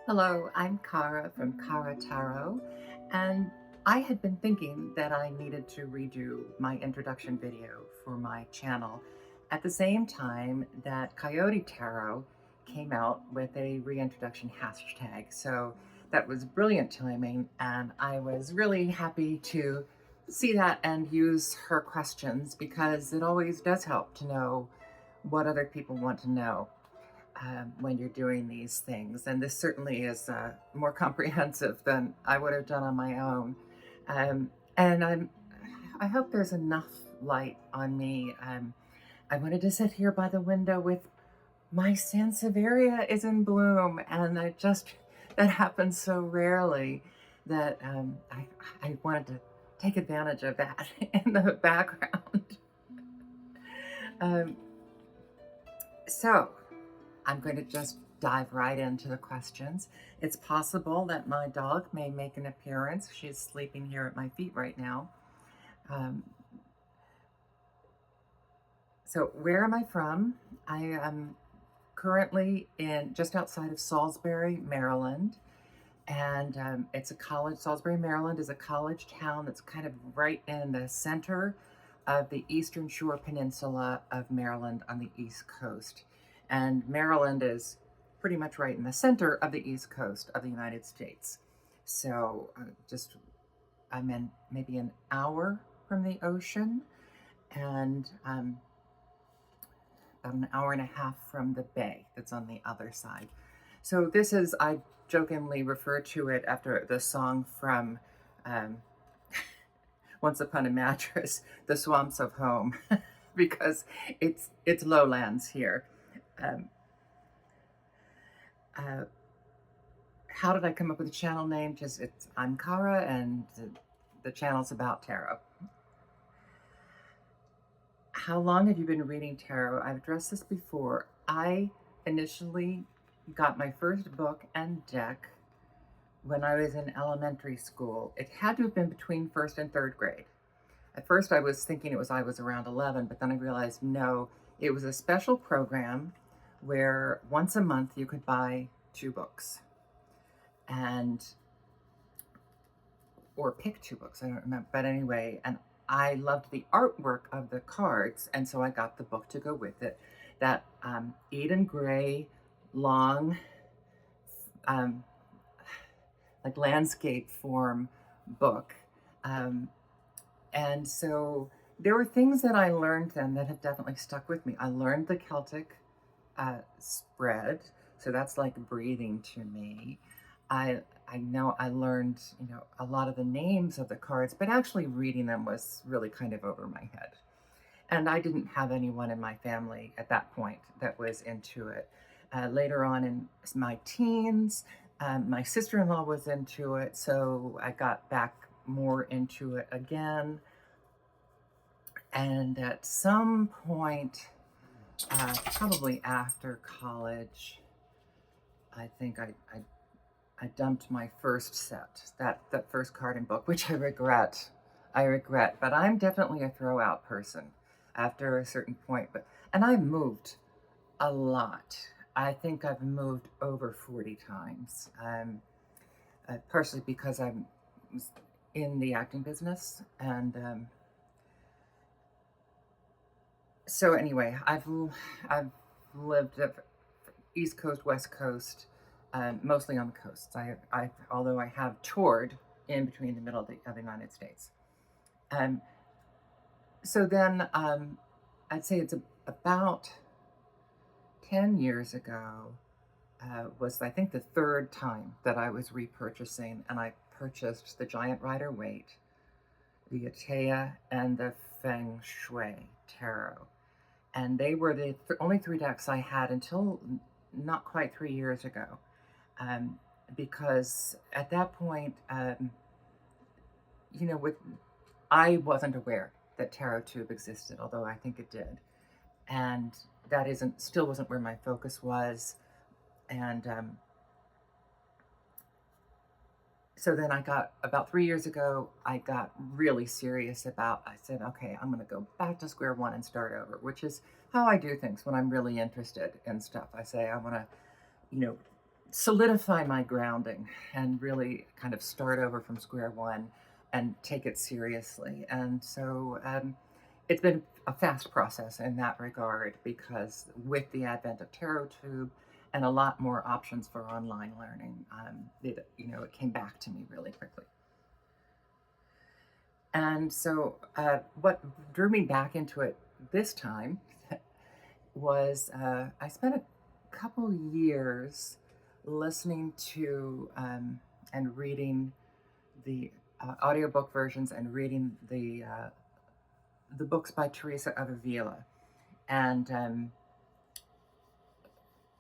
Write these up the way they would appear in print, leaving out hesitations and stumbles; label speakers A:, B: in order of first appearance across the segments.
A: Hello, I'm Kara from KaraTarot, and I had been thinking that I needed to redo my introduction video for my channel at the same time that Coyote Tarot came out with a reintroduction hashtag. So that was brilliant timing, and I was really happy to see that and use her questions because it always does help to know what other people want to know when you're doing these things. And this certainly is more comprehensive than I would have done on my own. And I hope there's enough light on me. I wanted to sit here by the window with my Sansevieria is in bloom, and that happens so rarely that I wanted to take advantage of that in the background. Um, so I'm going to just dive right into the questions. It's possible that my dog may make an appearance. She's sleeping here at my feet right now. Um, so, where am I from? I am currently in just outside of Salisbury, Maryland, and it's a college. Salisbury, Maryland is a college town that's kind of right in the center of the Eastern Shore Peninsula of Maryland on the East Coast. And Maryland is pretty much right in the center of the East Coast of the United States. So I'm in maybe an hour from the ocean and about an hour and a half from the bay that's on the other side. So I jokingly refer to it after the song from um, Once Upon a Mattress, The Swamps of Home, because it's lowlands here. Um, uh, how did I come up with the channel name? I'm Kara, and the channel's about tarot. How long have you been reading tarot? I've addressed this before. I initially got my first book and deck when I was in elementary school. It had to have been between first and third grade. At first, I was thinking I was around 11, but then I realized no, it was a special program where once a month you could buy two books and or pick two books. I don't remember, but anyway, and I loved the artwork of the cards, and so I got the book to go with it. That Eden Gray, long, um, like landscape form book, um, and so there were things that I learned then that have definitely stuck with me. I learned the Celtic spread, so that's like breathing to me. I know I learned, a lot of the names of the cards, but actually reading them was really kind of over my head. And I didn't have anyone in my family at that point that was into it. Later on in my teens, my sister-in-law was into it, so I got back more into it again. And at some point, probably after college, I think I dumped my first set, that first card and book, which I regret. I regret, but I'm definitely a throw out person after a certain point. And I moved a lot. I think I've moved over 40 times. Partially because I'm in the acting business, and so anyway, I've lived East Coast, West Coast, mostly on the coasts. Although I have toured in between the middle of the United States. Um, so then I'd say about 10 years ago was, I think, the third time that I was repurchasing, and I purchased the Giant Rider Waite, the Atea, and the Feng Shui Tarot. And they were the only three decks I had until not quite 3 years ago. Because at that point, with I wasn't aware that Tarot Tube existed, although I think it did, and that still wasn't where my focus was. And so then about 3 years ago, I got really serious I said, okay, I'm going to go back to square one and start over, which is how I do things when I'm really interested in stuff. I say, I want to, solidify my grounding and really kind of start over from square one and take it seriously. And so it's been a fast process in that regard because with the advent of TarotTube and a lot more options for online learning, it came back to me really quickly. And so what drew me back into it this time was I spent a couple years listening to and reading the audiobook versions and reading the books by Teresa of Avila and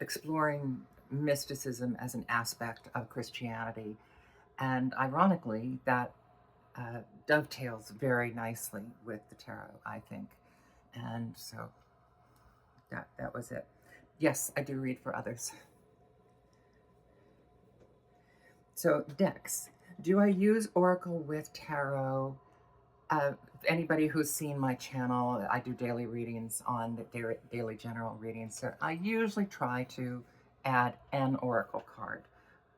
A: exploring mysticism as an aspect of Christianity. And ironically, that dovetails very nicely with the tarot, I think. And so that was it. Yes, I do read for others. So decks. Do I use Oracle with tarot? Anybody who's seen my channel, I do daily readings on the daily general readings. So I usually try to add an Oracle card,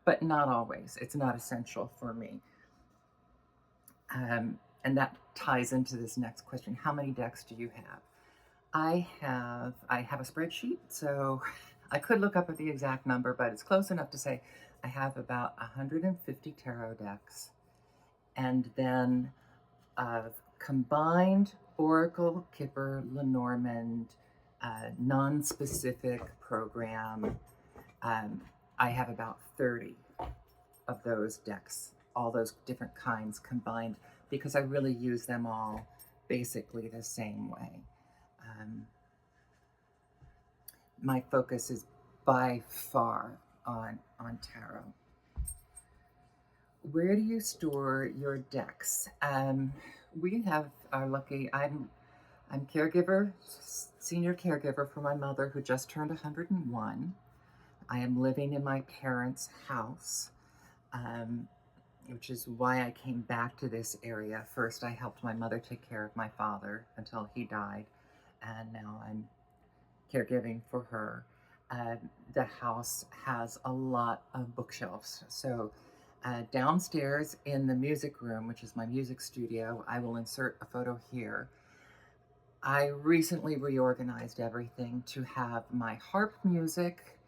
A: but not always. It's not essential for me. And that ties into this next question. How many decks do you have? I have a spreadsheet, so I could look up at the exact number, but it's close enough to say I have about 150 tarot decks. And then combined Oracle, Kipper, Lenormand, non-specific program, I have about 30 of those decks, all those different kinds combined, because I really use them all basically the same way. My focus is by far on tarot. Where do you store your decks? We are lucky. I'm caregiver, senior caregiver for my mother who just turned 101. I am living in my parents' house, which is why I came back to this area. First, I helped my mother take care of my father until he died, and now I'm caregiving for her. The house has a lot of bookshelves. So downstairs in the music room, which is my music studio, I will insert a photo here. I recently reorganized everything to have my harp music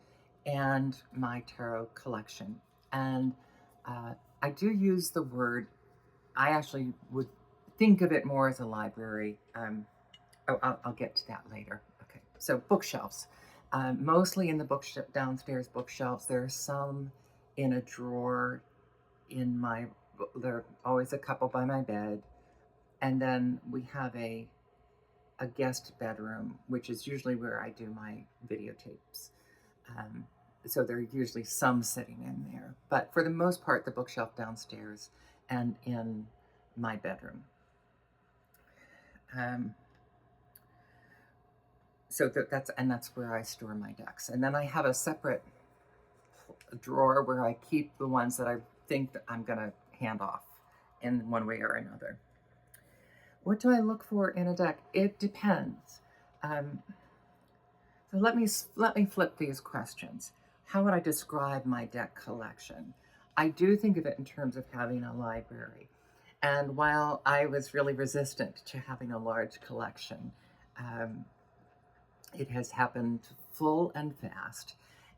A: and my tarot collection. And I do use the word, I actually would think of it more as a library. I'll get to that later. Okay, so bookshelves. Mostly in the downstairs bookshelves. There are some in a drawer there are always a couple by my bed. And then we have a guest bedroom, which is usually where I do my videotapes. So there are usually some sitting in there. But for the most part, the bookshelf downstairs and in my bedroom. So that's where I store my decks. And then I have a separate drawer where I keep the ones that I think that I'm going to hand off in one way or another. What do I look for in a deck? It depends. So let me flip these questions. How would I describe my deck collection? I do think of it in terms of having a library. And while I was really resistant to having a large collection, it has happened full and fast.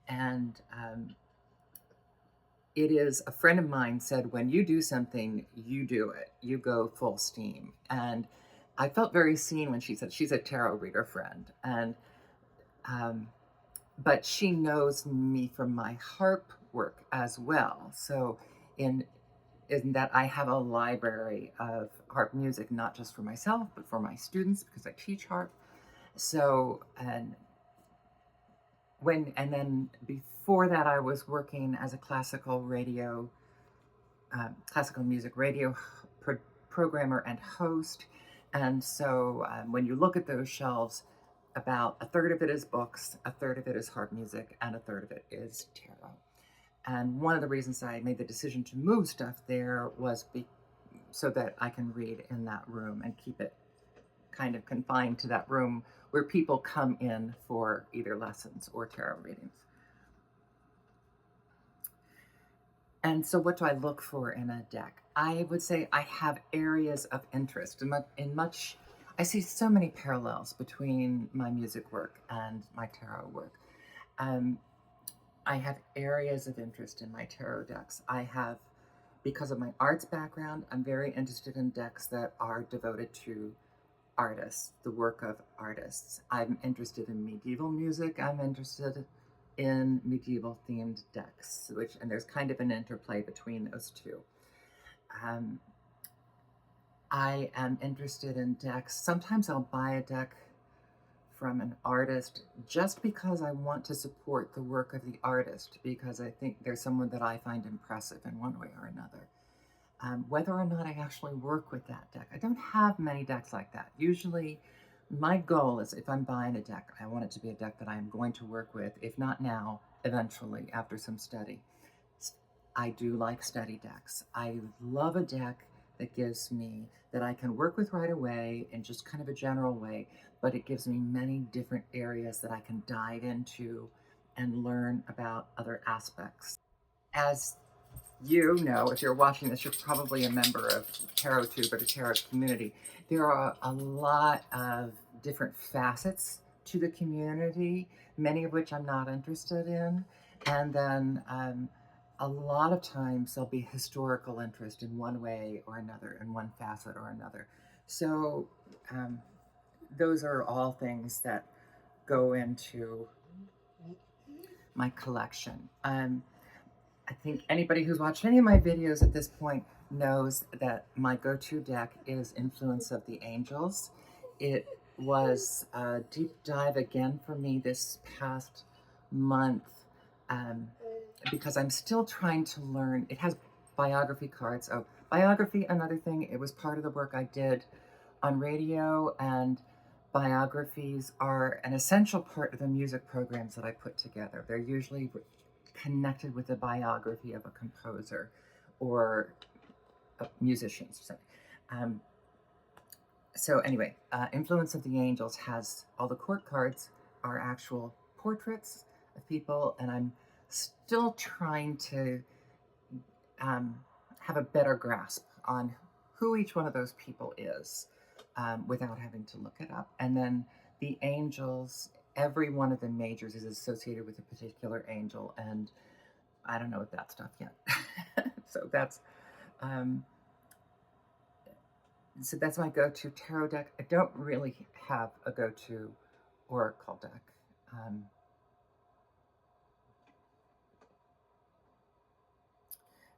A: And it is, a friend of mine said, when you do something, you do it. You go full steam. And I felt very seen when she said, she's a tarot reader friend. And but she knows me from my harp work as well. So in that I have a library of harp music, not just for myself, but for my students, because I teach harp. So, and then before that, I was working as a classical music radio programmer and host. And so when you look at those shelves, about a third of it is books, a third of it is harp music, and a third of it is tarot. And one of the reasons I made the decision to move stuff there was so that I can read in that room and keep it kind of confined to that room where people come in for either lessons or tarot readings. And so, what do I look for in a deck? I would say I have areas of interest in much. I see so many parallels between my music work and my tarot work. Um, I have areas of interest in my tarot decks. I have, because of my arts background, I'm very interested in decks that are devoted to artists, the work of artists. I'm interested in medieval music. I'm interested in medieval themed decks, which, and there's kind of an interplay between those two. Um, I am interested in decks. Sometimes I'll buy a deck from an artist just because I want to support the work of the artist, because I think there's someone that I find impressive in one way or another. Whether or not I actually work with that deck. I don't have many decks like that. Usually, my goal is, if I'm buying a deck, I want it to be a deck that I'm going to work with, if not now, eventually, after some study. I do like study decks. I love a deck that gives me, that I can work with right away in just kind of a general way, but it gives me many different areas that I can dive into and learn about other aspects. As you know, if you're watching this, you're probably a member of TarotTube or the Tarot community. There are a lot of different facets to the community, many of which I'm not interested in. And then a lot of times there'll be historical interest in one way or another, in one facet or another. So um, those are all things that go into my collection. I think anybody who's watched any of my videos at this point knows that my go-to deck is Influence of the Angels. It was a deep dive again for me this past month, um, because I'm still trying to learn. It has biography cards. Oh, biography, another thing. It was part of the work I did on radio, and biographies are an essential part of the music programs that I put together. They're usually connected with the biography of a composer or a musician. Um, so anyway, Influence of the Angels has all the court cards are actual portraits of people, and I'm still trying to um, have a better grasp on who each one of those people is, without having to look it up. And then the angels, every one of the majors is associated with a particular angel, and I don't know that stuff yet. so that's um, so that's my go-to tarot deck. I don't really have a go-to oracle deck. Um,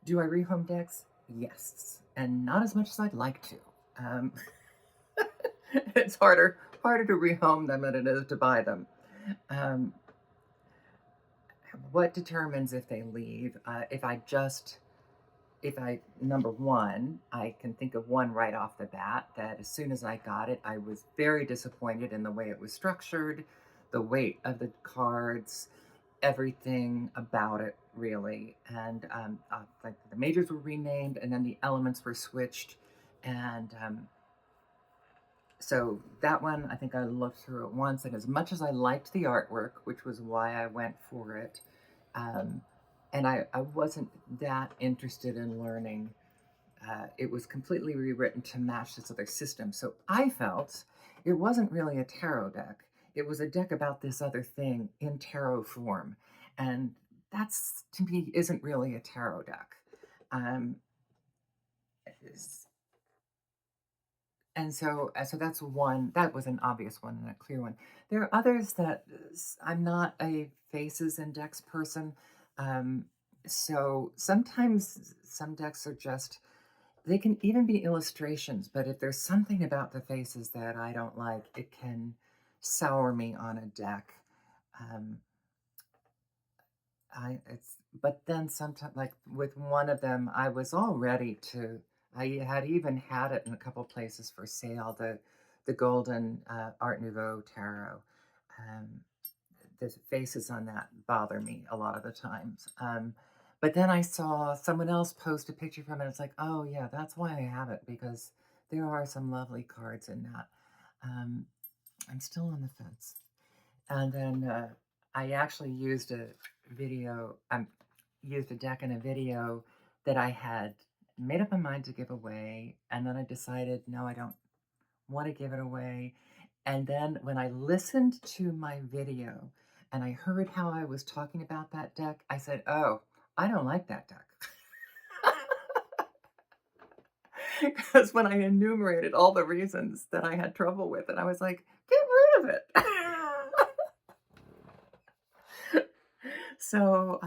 A: do I rehome decks? Yes, and not as much as I'd like to. Um, it's harder to rehome them than it is to buy them. Um, what determines if they leave? If I, number one, I can think of one right off the bat that as soon as I got it, I was very disappointed in the way it was structured, the weight of the cards, everything about it, really. And like the majors were renamed, and then the elements were switched, and so that one, I think I looked through it once, and as much as I liked the artwork, which was why I went for it, um, and I wasn't that interested in learning. It was completely rewritten to match this other system. So I felt it wasn't really a tarot deck. It was a deck about this other thing in tarot form. And that's, to me, isn't really a tarot deck. Um, and so that's one, that was an obvious one and a clear one. There are others that I'm not a faces index person. Um, so sometimes some decks are just, they can even be illustrations, but if there's something about the faces that I don't like, it can sour me on a deck. Um, but then sometimes, like with one of them, I was all ready to. I had even had it in a couple places for sale. The Golden Art Nouveau tarot. Um, the faces on that bother me a lot of the times. But then I saw someone else post a picture from it. It's like, oh yeah, that's why I have it, because there are some lovely cards in that. Um, I'm still on the fence. And then I actually used a video. used a deck in a video that I had made up my mind to give away, and then I decided, no, I don't want to give it away. And then when I listened to my video and I heard how I was talking about that deck, I said, oh, I don't like that deck. Because when I enumerated all the reasons that I had trouble with it, I was like, get rid of it. So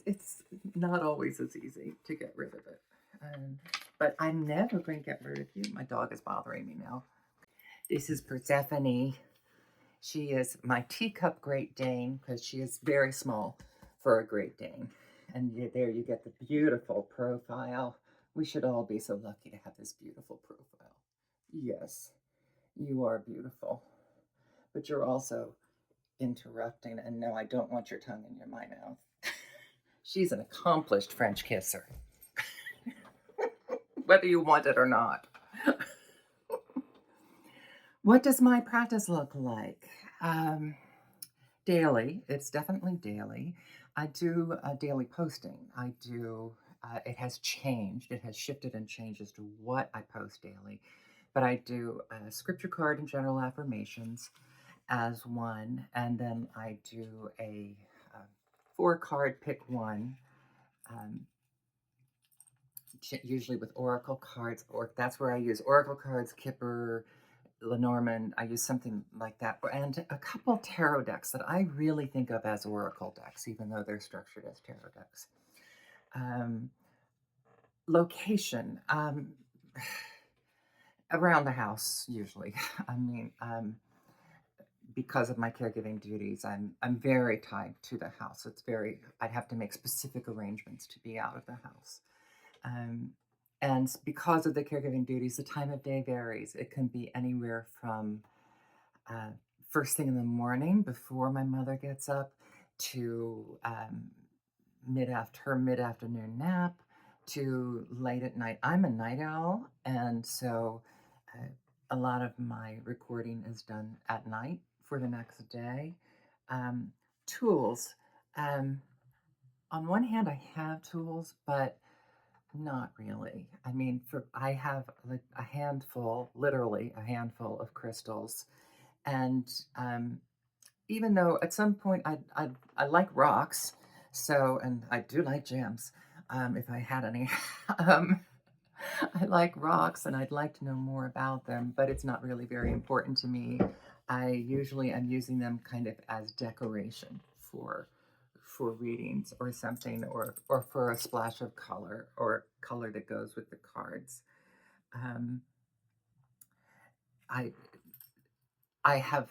A: it's not always as easy to get rid of it. But I'm never going to get rid of you. My dog is bothering me now. This is Persephone. She is my teacup Great Dane because she is very small for a Great Dane. And there you get the beautiful profile. We should all be so lucky to have this beautiful profile. Yes, you are beautiful. But you're also interrupting, and no, I don't want your tongue in my mouth. She's an accomplished French kisser, whether you want it or not. What does my practice look like? Daily. It's definitely daily. I do a daily posting. I do, it has changed. It has shifted and changed as to what I post daily. But I do a scripture card and general affirmations as one. And then I do a 4 card pick one, um, usually with oracle cards, or that's where I use oracle cards, Kipper, Lenormand. I use something like that, and a couple tarot decks that I really think of as oracle decks, even though they're structured as tarot decks. Um, Location, around the house usually. I mean, because of my caregiving duties, I'm very tied to the house. It's very I'd have to make specific arrangements to be out of the house. Um, and because of the caregiving duties, the time of day varies. It can be anywhere from uh, first thing in the morning before my mother gets up to her mid afternoon nap to late at night. I'm a night owl, and so uh, a lot of my recording is done at night for the next day. Um, Tools. Um, on one hand, I have tools, but not really. I mean, I have like a handful, literally a handful of crystals, and even though at some point I like rocks, so and I do like gems, if I had any. um, I like rocks, and I'd like to know more about them, but it's not really very important to me. I usually am using them kind of as decoration for readings or something, or for a splash of color or color that goes with the cards. Um, I I have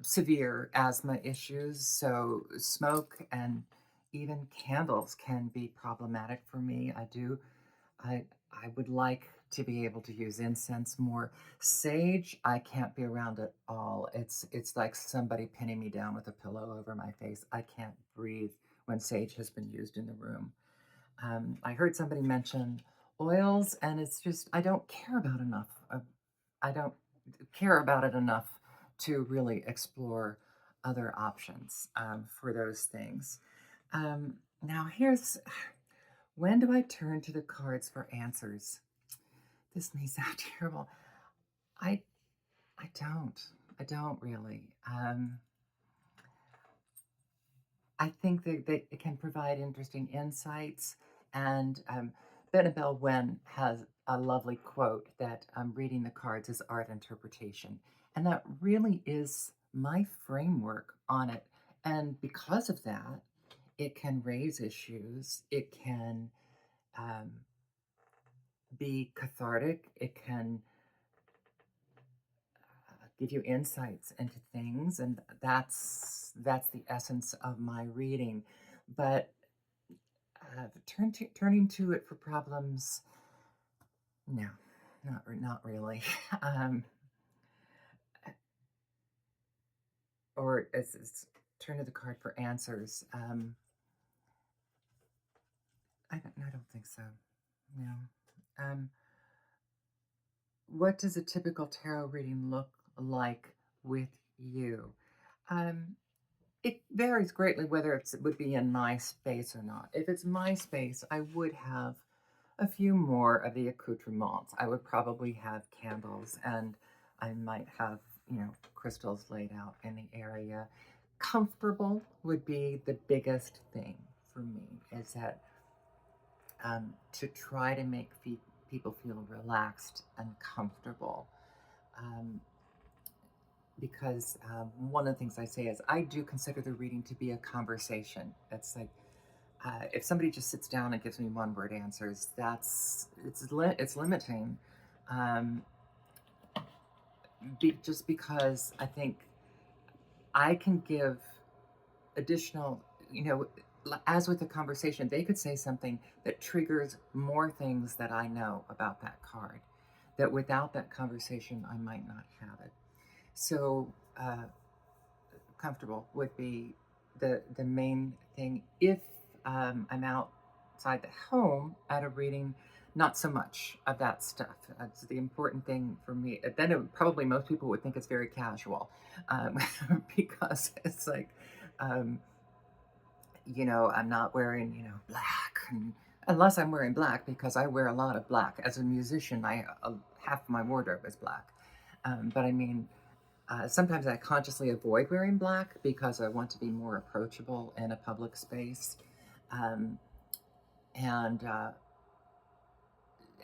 A: severe asthma issues, so smoke and even candles can be problematic for me. I I would like to be able to use incense more. Sage, I can't be around at all. It's like somebody pinning me down with a pillow over my face. I can't breathe when sage has been used in the room. I heard somebody mention oils, and it's just I don't care about enough. I don't care about it enough to really explore other options for those things. Now, here's when do I turn to the cards for answers? This may sound terrible. I I don't. I don't really. I think that it can provide interesting insights. And Benabel Wen has a lovely quote that reading the cards is art interpretation. And that really is my framework on it. And because of that, it can raise issues. It can um, be cathartic. It can give you insights into things. And that's the essence of my reading. But turning to it for problems, no, not really. um, or as turn to the card for answers. I don't think so. No. Um, what does a typical tarot reading look like with you? Um, It varies greatly whether it would be in my space or not. If it's my space, I would have a few more of the accoutrements. I would probably have candles, and I might have, crystals laid out in the area. Comfortable would be the biggest thing for me, is that to try to make people feel relaxed and comfortable. Um, because one of the things I say is I do consider the reading to be a conversation. It's like if somebody just sits down and gives me one word answers, it's limiting. Um, just because I think I can give additional, as with a conversation, they could say something that triggers more things that I know about that card. That without that conversation, I might not have it. So comfortable would be the main thing. If I'm outside the home at a reading, not so much of that stuff. That's the important thing for me. Then probably most people would think it's very casual, um, because it's like, um, I'm not wearing black, unless I'm wearing black because I wear a lot of black as a musician. Half my wardrobe is black, but I mean sometimes I consciously avoid wearing black because I want to be more approachable in a public space. Um, and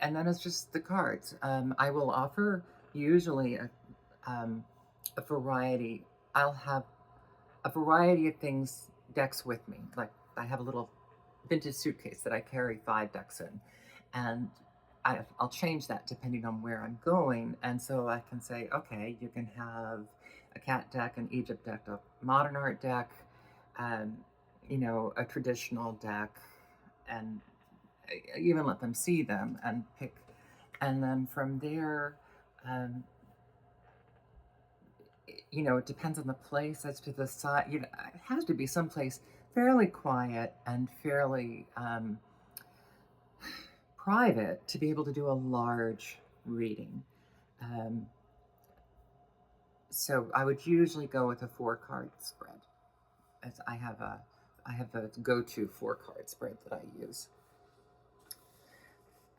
A: and then it's just the cards. I will offer usually um, a variety. I'll have a variety of things, decks with me. Like I have a little vintage suitcase that I carry 5 decks in, and I'll change that depending on where I'm going. And so I can say, okay, you can have a cat deck, an Egypt deck, a modern art deck, um, a traditional deck, and I even let them see them and pick. And then from there, um, it depends on the place as to the size. It has to be someplace fairly quiet and fairly private to be able to do a large reading. Um, so I would usually go with a 4 card spread. As I have a go-to 4 card spread that I use.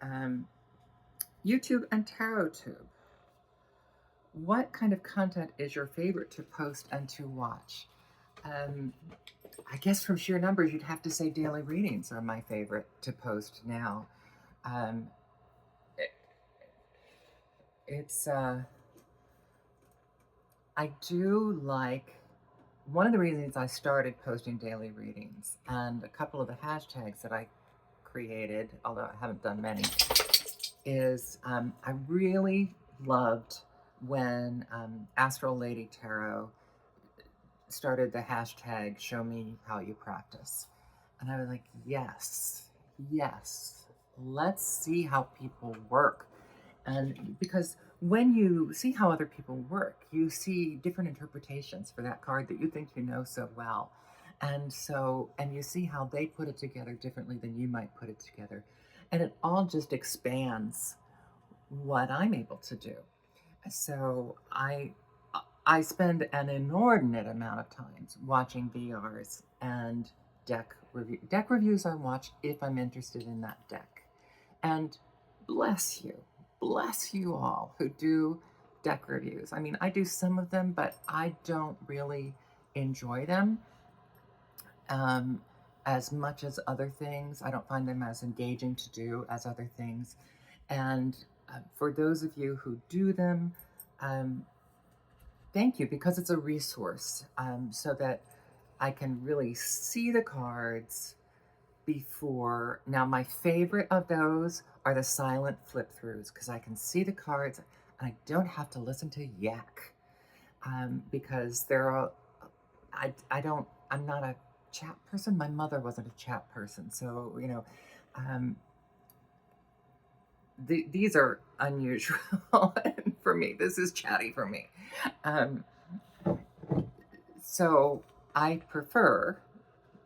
A: Um, YouTube and TarotTube. What kind of content is your favorite to post and to watch? Um, I guess from sheer numbers, you'd have to say daily readings are my favorite to post now. Um, it, it's I do like one of the reasons I started posting daily readings, and a couple of the hashtags that I created, although I haven't done many, is I really loved when Astral Lady Tarot started the hashtag show me how you practice. And I was like, yes, yes, let's see how people work. And because when you see how other people work, you see different interpretations for that card that you think you know so well. And you see how they put it together differently than you might put it together. And it all just expands what I'm able to do. So I spend an inordinate amount of times watching VRs and deck reviews. I watch if I'm interested in that deck. And bless you all who do deck reviews. I mean, I do some of them, but I don't really enjoy them um, as much as other things. I don't find them as engaging to do as other things. And for those of you who do them, um, thank you, because it's a resource so that I can really see the cards before. Now, my favorite of those are the silent flip throughs because I can see the cards and I don't have to listen to yak because I'm not a chat person. My mother wasn't a chat person. So, um, these are unusual for me. This is chatty for me. Um, so I prefer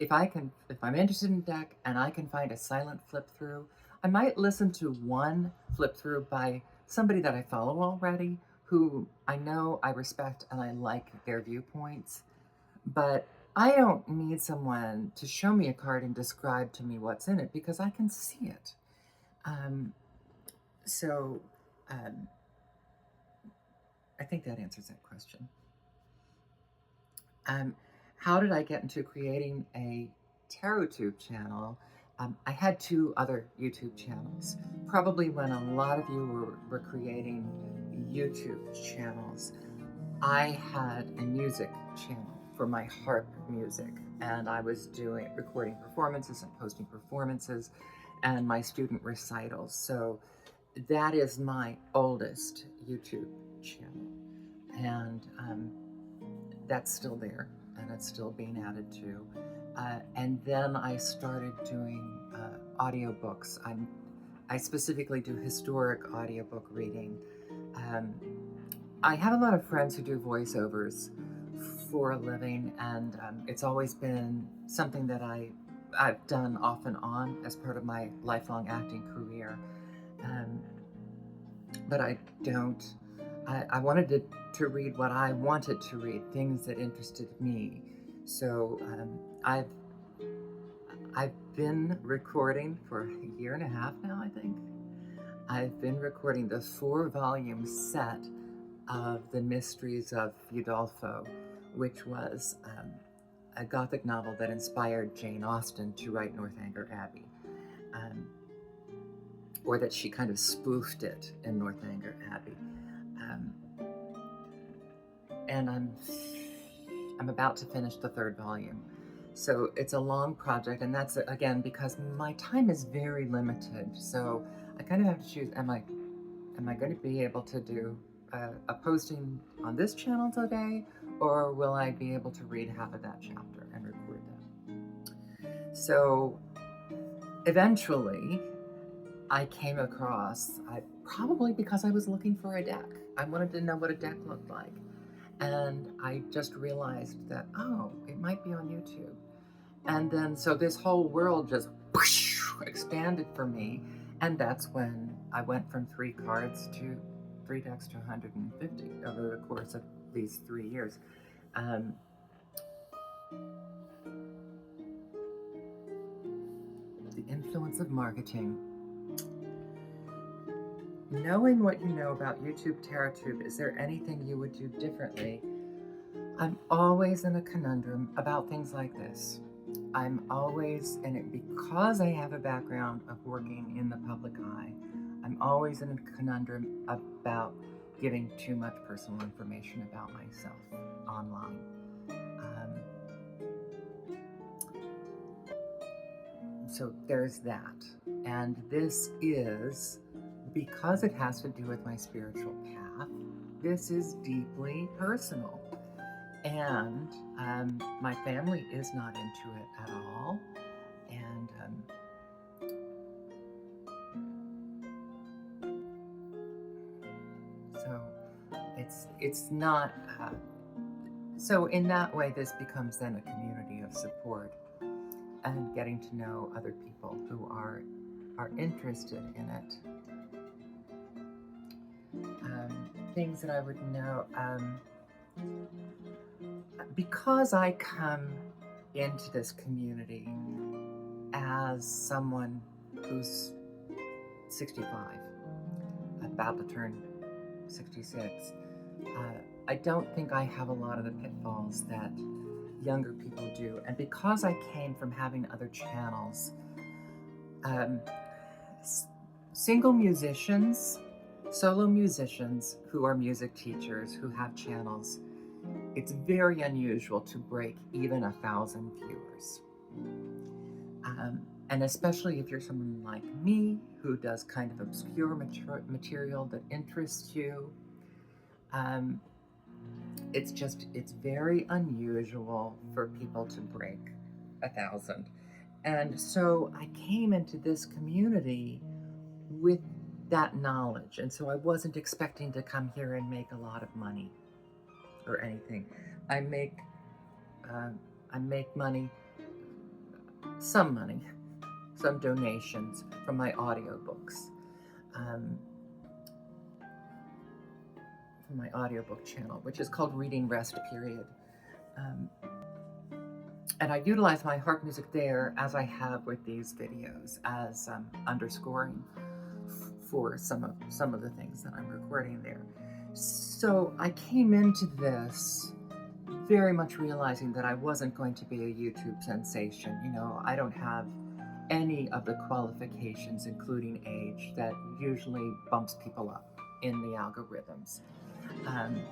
A: if I'm interested in a deck and I can find a silent flip through, I might listen to one flip through by somebody that I follow already, who I know I respect and I like their viewpoints. But I don't need someone to show me a card and describe to me what's in it because I can see it. Um, so um, I think that answers that question. Um, how did I get into creating a TarotTube channel? I had two other YouTube channels. Probably when a lot of you were creating YouTube channels, I had a music channel for my harp music, and I was recording performances and posting performances and my student recitals. So that is my oldest YouTube channel, and that's still there and it's still being added to. And then I started doing audiobooks. I specifically do historic audiobook reading. Um, I have a lot of friends who do voiceovers for a living, and it's always been something that I've done off and on as part of my lifelong acting career. Um, but I don't. I wanted to read what I wanted to read, things that interested me. So I've been recording for a year and a half now, I think. I've been recording the 4-volume set of The Mysteries of Udolpho, which was a Gothic novel that inspired Jane Austen to write Northanger Abbey, um, or that she kind of spoofed it in Northanger Abbey. Um, and I'm about to finish the 3rd volume. So it's a long project, and that's again because my time is very limited. So I kind of have to choose: am I going to be able to do a posting on this channel today, or will I be able to read half of that chapter and record that? So eventually, I came across, probably because I was looking for a deck. I wanted to know what a deck looked like. And I just realized that, oh, it might be on YouTube. And then, so this whole world just whoosh, expanded for me. And that's when I went from 3 cards to 3 decks to 150 over the course of these 3 years. The influence of marketing. Knowing what you know about YouTube TarotTube, is there anything you would do differently? I'm always in a conundrum about things like this. I'm always in it because I have a background of working in the public eye. I'm always in a conundrum about giving too much personal information about myself online. So there's that. And this is, because it has to do with my spiritual path, this is deeply personal. And my family is not into it at all. And so it's not. So in that way, this becomes then a community of support and getting to know other people who are interested in it. Things that I would know. Because I come into this community as someone who's 65, about to turn 66, I don't think I have a lot of the pitfalls that younger people do. And because I came from having other channels, single musicians, solo musicians who are music teachers, who have channels, it's very unusual to break even 1,000 viewers. And especially if you're someone like me who does kind of obscure material that interests you, it's very unusual for people to break 1,000. And so I came into this community with that knowledge. And so I wasn't expecting to come here and make a lot of money or anything. I make money, some donations from my audiobooks, from my audiobook channel, which is called Reading Rest Period. And I utilize my harp music there as I have with these videos as underscoring for some of the things that I'm recording there. So I came into this very much realizing that I wasn't going to be a YouTube sensation. You know, I don't have any of the qualifications, including age, that usually bumps people up in the algorithms. Um,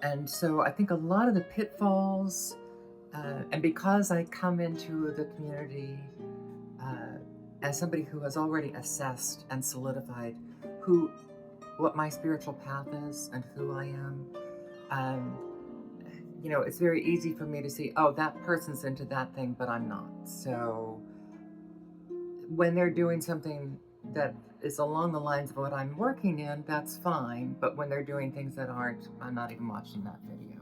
A: and so I think a lot of the pitfalls, and because I come into the community as somebody who has already assessed and solidified what my spiritual path is and who I am, um, you know, it's very easy for me to see, oh, that person's into that thing, but I'm not. So when they're doing something that is along the lines of what I'm working in, that's fine. But when they're doing things that aren't, I'm not even watching that video.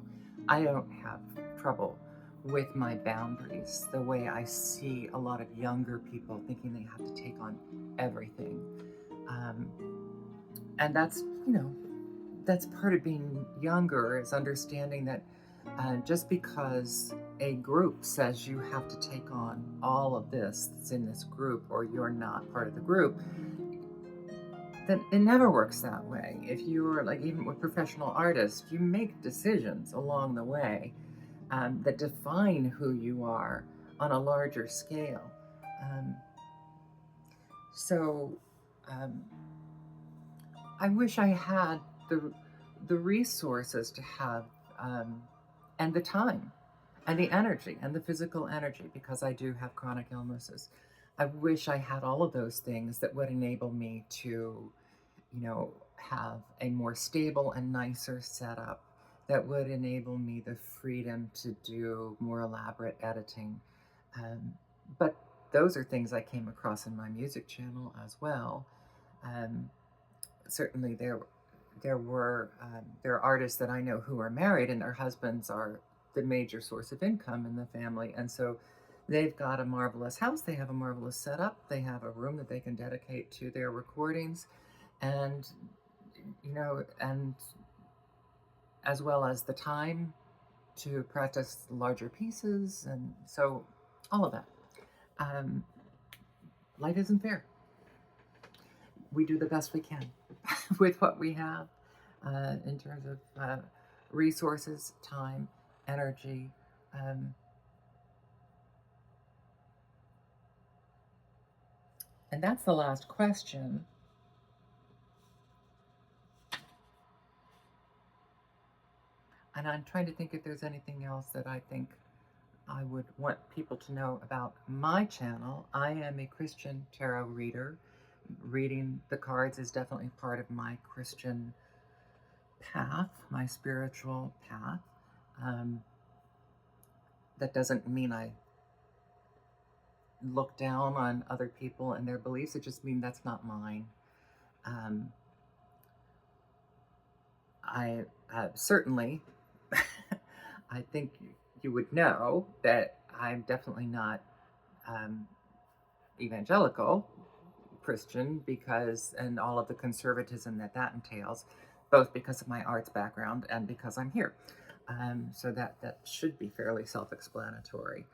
A: I don't have trouble with my boundaries the way I see a lot of younger people thinking they have to take on everything. Um, and that's, you know, that's part of being younger, is understanding that just because a group says you have to take on all of this that's in this group, or you're not part of the group, then it never works that way. If you're like, even with professional artists, you make decisions along the way that define who you are on a larger scale. Um, so um, I wish I had the resources to have, and the time and the energy and the physical energy, because I do have chronic illnesses. I wish I had all of those things that would enable me to, you know, have a more stable and nicer setup, that would enable me the freedom to do more elaborate editing. Um, but those are things I came across in my music channel as well. Um, Certainly there are artists that I know who are married and their husbands are the major source of income in the family, and so they've got a marvelous house, they have a marvelous setup, they have a room that they can dedicate to their recordings, and you know, and as well as the time to practice larger pieces, and so all of that. Um, Life isn't fair. We do the best we can with what we have, in terms of resources, time, energy. Um, and that's the last question. And I'm trying to think if there's anything else that I think I would want people to know about my channel. I am a Christian tarot reader. Reading the cards is definitely part of my Christian path, my spiritual path. Um, that doesn't mean I look down on other people and their beliefs. It just means that's not mine. Um, I certainly, I think you would know that I'm definitely not um, evangelical Christian, because, and all of the conservatism that that entails, both because of my arts background and because I'm here. So that should be fairly self-explanatory.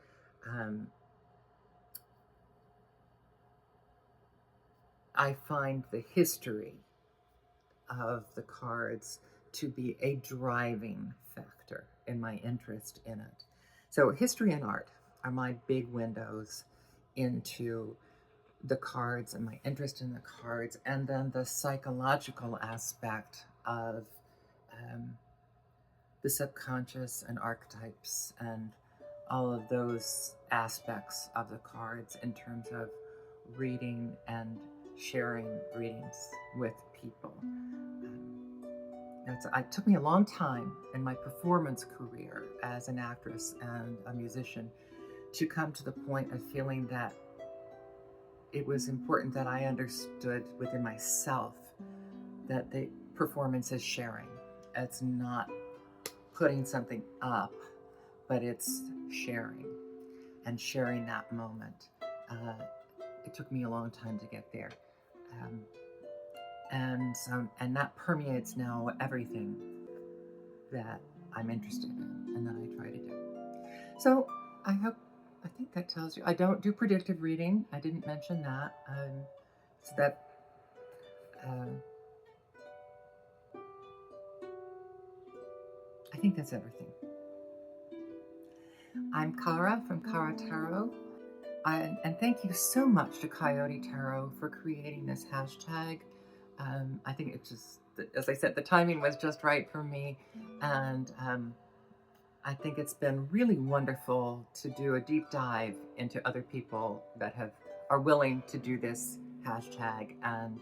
A: Um, I find the history of the cards to be a driving factor in my interest in it. So, history and art are my big windows into the cards and my interest in the cards, and then the psychological aspect of um, the subconscious and archetypes and all of those aspects of the cards in terms of reading and sharing readings with people. It took me a long time in my performance career as an actress and a musician to come to the point of feeling that it was important that I understood within myself that the performance is sharing. It's not putting something up, but it's sharing and sharing that moment. It took me a long time to get there. Um, and that permeates now everything that I'm interested in and that I try to do. So I think that tells you. I don't do predictive reading. I didn't mention that. So that, uh, I think that's everything. I'm Kara from KaraTarot. And thank you so much to Coyote Tarot for creating this hashtag. I think it just, as I said, the timing was just right for me. And I think it's been really wonderful to do a deep dive into other people that are willing to do this hashtag and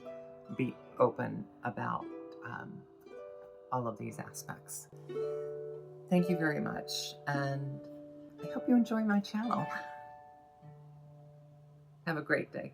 A: be open about um, all of these aspects. Thank you very much, and I hope you enjoy my channel. Have a great day.